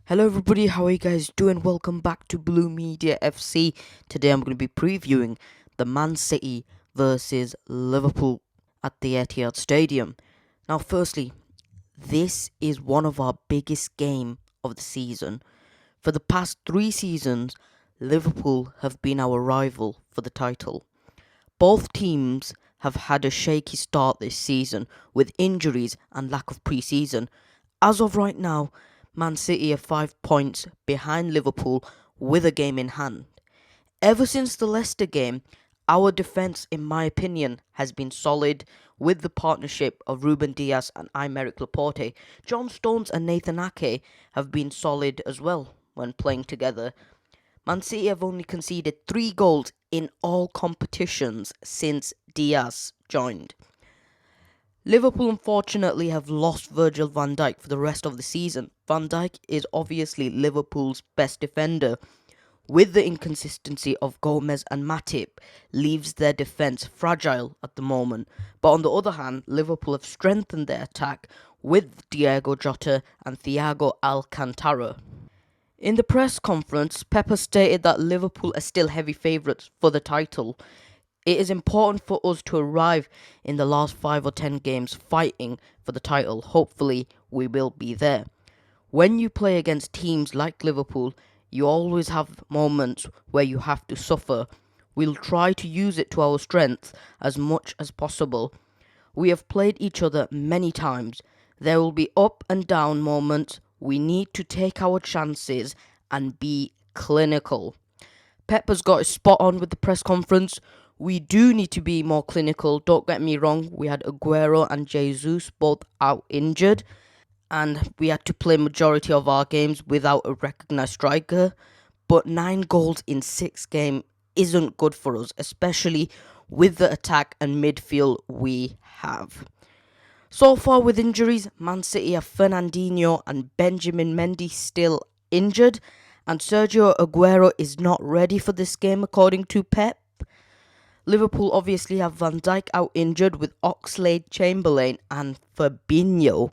Hello everybody, how are you guys doing? Welcome back to Blue Media FC. Today I'm going to be previewing the Man City versus Liverpool at the Etihad Stadium. Now firstly, this is one of our biggest game of the season. For the past 3 seasons, Liverpool have been our rival for the title. Both teams have had a shaky start this season with injuries and lack of pre-season. As of right now, Man City are 5 points behind Liverpool with a game in hand. Ever since the Leicester game, our defence, in my opinion, has been solid with the partnership of Ruben Dias and Aymeric Laporte. John Stones and Nathan Ake have been solid as well when playing together. Man City have only conceded 3 goals in all competitions since Diaz joined. Liverpool unfortunately have lost Virgil van Dijk for the rest of the season. Van Dijk is obviously Liverpool's best defender. With the inconsistency of Gomez and Matip, leaves their defence fragile at the moment. But on the other hand, Liverpool have strengthened their attack with Diego Jota and Thiago Alcantara. In the press conference, Pep stated that Liverpool are still heavy favourites for the title. It is important for us to arrive in the last 5 or 10 games fighting for the title. Hopefully, we will be there. When you play against teams like Liverpool, you always have moments where you have to suffer. We'll try to use it to our strength as much as possible. We have played each other many times. There will be up and down moments. We need to take our chances and be clinical. Pep has got it spot on with the press conference. We do need to be more clinical. Don't get me wrong. We had Aguero and Jesus both out injured, and we had to play majority of our games without a recognised striker. But 9 goals in 6 games isn't good for us, especially with the attack and midfield we have. So far with injuries, Man City have Fernandinho and Benjamin Mendy still injured, and Sergio Aguero is not ready for this game according to Pep. Liverpool obviously have Van Dijk out injured with Oxlade-Chamberlain and Fabinho.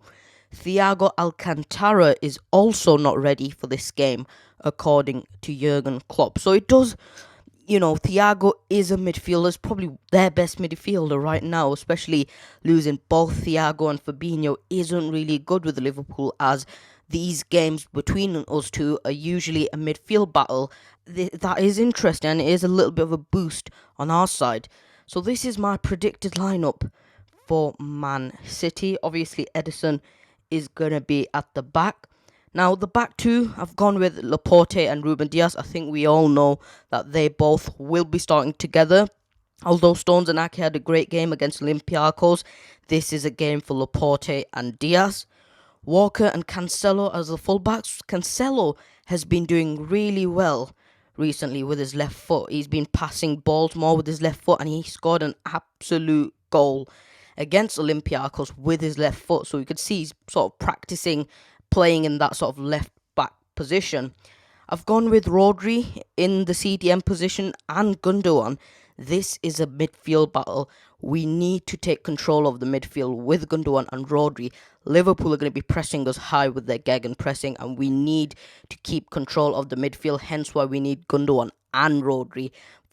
Thiago Alcantara is also not ready for this game according to Jurgen Klopp. So it does, Thiago is a midfielder, is probably their best midfielder right now, especially losing both Thiago and Fabinho isn't really good with Liverpool, as these games between us two are usually a midfield battle. That is interesting, and it is a little bit of a boost on our side. So this is my predicted lineup for Man City. Obviously, Edison is going to be at the back. Now, the back two, I've gone with Laporte and Ruben Dias. I think we all know that they both will be starting together. Although Stones and Ake had a great game against Olympiacos, this is a game for Laporte and Dias. Walker and Cancelo as the fullbacks. Cancelo has been doing really well recently with his left foot. He's been passing balls more with his left foot, and he scored an absolute goal against Olympiacos with his left foot. So you could see he's sort of practicing playing in that sort of left back position. I've gone with Rodri in the CDM position and Gundogan. This is a midfield battle. We need to take control of the midfield with Gundogan and Rodri. Liverpool are going to be pressing us high with their gegen pressing, and we need to keep control of the midfield. Hence why we need Gundogan and Rodri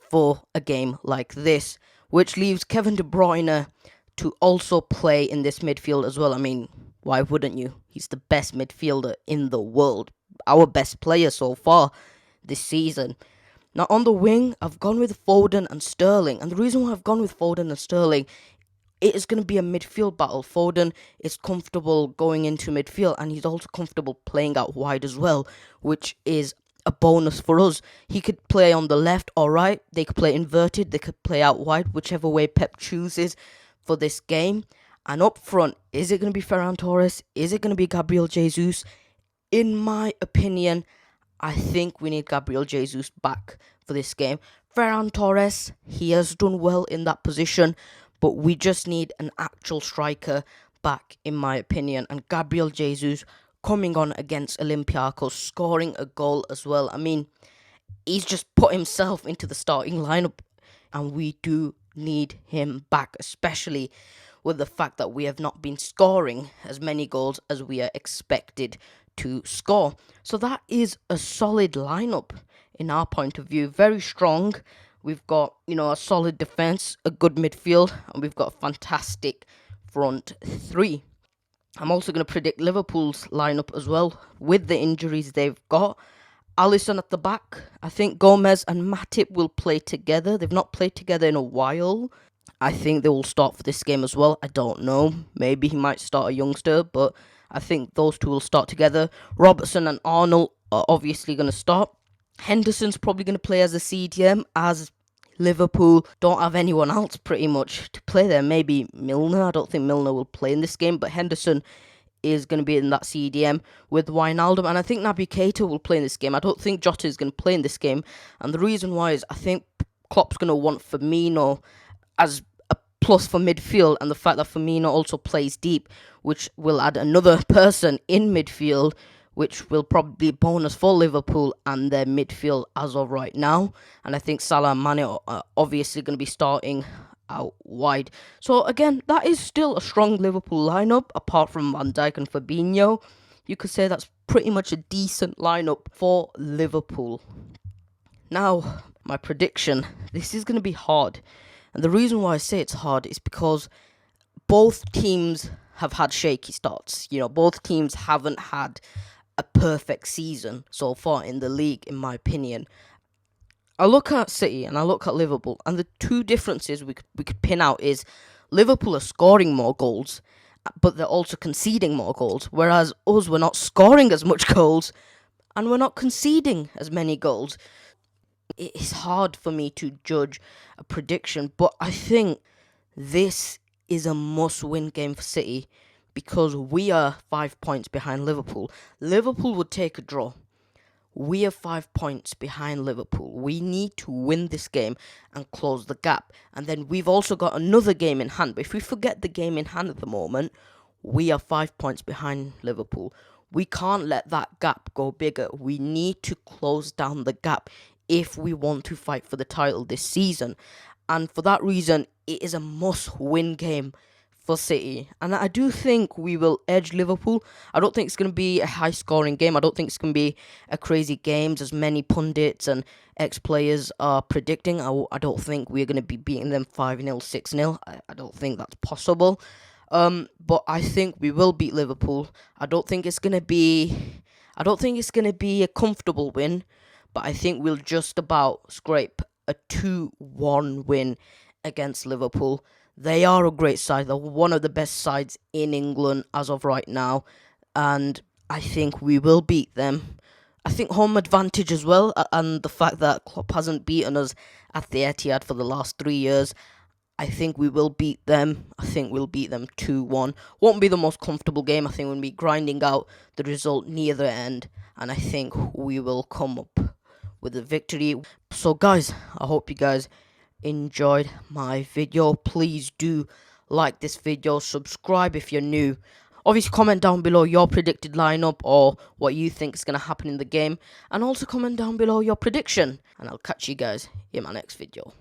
for a game like this, which leaves Kevin De Bruyne to also play in this midfield as well. I mean, why wouldn't you? He's the best midfielder in the world. Our best player so far this season. Now, on the wing, I've gone with Foden and Sterling. And the reason why I've gone with Foden and Sterling, it is going to be a midfield battle. Foden is comfortable going into midfield, and he's also comfortable playing out wide as well, which is a bonus for us. He could play on the left or right. They could play inverted. They could play out wide, whichever way Pep chooses for this game. And up front, is it going to be Ferran Torres? Is it going to be Gabriel Jesus? In my opinion, I think we need Gabriel Jesus back for this game. Ferran Torres, he has done well in that position, but we just need an actual striker back, in my opinion. And Gabriel Jesus coming on against Olympiacos, scoring a goal as well. I mean, he's just put himself into the starting lineup, and we do need him back, especially with the fact that we have not been scoring as many goals as we are expected to score. So that is a solid lineup in our point of view. Very strong. We've got, a solid defense, a good midfield, and we've got a fantastic front three. I'm also going to predict Liverpool's lineup as well with the injuries they've got. Alisson at the back. I think Gomez and Matip will play together. They've not played together in a while. I think they will start for this game as well. I don't know. Maybe he might start a youngster, but I think those two will start together. Robertson and Arnold are obviously going to start. Henderson's probably going to play as a CDM, as Liverpool don't have anyone else pretty much to play there. Maybe Milner. I don't think Milner will play in this game, but Henderson is going to be in that CDM with Wijnaldum, and I think Naby Keita will play in this game. I don't think Jota is going to play in this game, and the reason why is I think Klopp's going to want Firmino as a plus for midfield, and the fact that Firmino also plays deep, which will add another person in midfield, which will probably be a bonus for Liverpool and their midfield as of right now. And I think Salah and Mane are obviously going to be starting out wide. So again, that is still a strong Liverpool lineup, apart from Van Dijk and Fabinho. You could say that's pretty much a decent lineup for Liverpool. Now, my prediction. This is going to be hard. And the reason why I say it's hard is because both teams have had shaky starts. Both teams haven't had a perfect season so far in the league, in my opinion. I look at City and I look at Liverpool, and the two differences we could pin out is Liverpool are scoring more goals, but they're also conceding more goals, whereas us, we're not scoring as much goals, and we're not conceding as many goals. It's hard for me to judge a prediction, but I think this is a must-win game for City, because we are 5 points behind Liverpool. Liverpool would take a draw. We are 5 points behind Liverpool. We need to win this game and close the gap. And then we've also got another game in hand. But if we forget the game in hand at the moment, we are 5 points behind Liverpool. We can't let that gap go bigger. We need to close down the gap if we want to fight for the title this season. And for that reason, it is a must-win game for City, and I do think we will edge Liverpool. I don't think it's going to be a high-scoring game. I don't think it's going to be a crazy game, as many pundits and ex-players are predicting. I don't think we're going to be beating them 5-0, 6-0. I don't think that's possible. But I think we will beat Liverpool. I don't think it's going to be a comfortable win, but I think we'll just about scrape a 2-1 win against Liverpool. They are a great side. They're one of the best sides in England as of right now, and I think we will beat them. I think home advantage as well, and the fact that Klopp hasn't beaten us at the Etihad for the last 3 years, I think we will beat them. I think we'll beat them 2-1. Won't be the most comfortable game. I think we'll be grinding out the result near the end, and I think we will come up with a victory. So guys, I hope you guys enjoyed my video. Please do like this video, subscribe if you're new. Obviously, comment down below your predicted lineup or what you think is going to happen in the game, and also comment down below your prediction, and I'll catch you guys in my next video.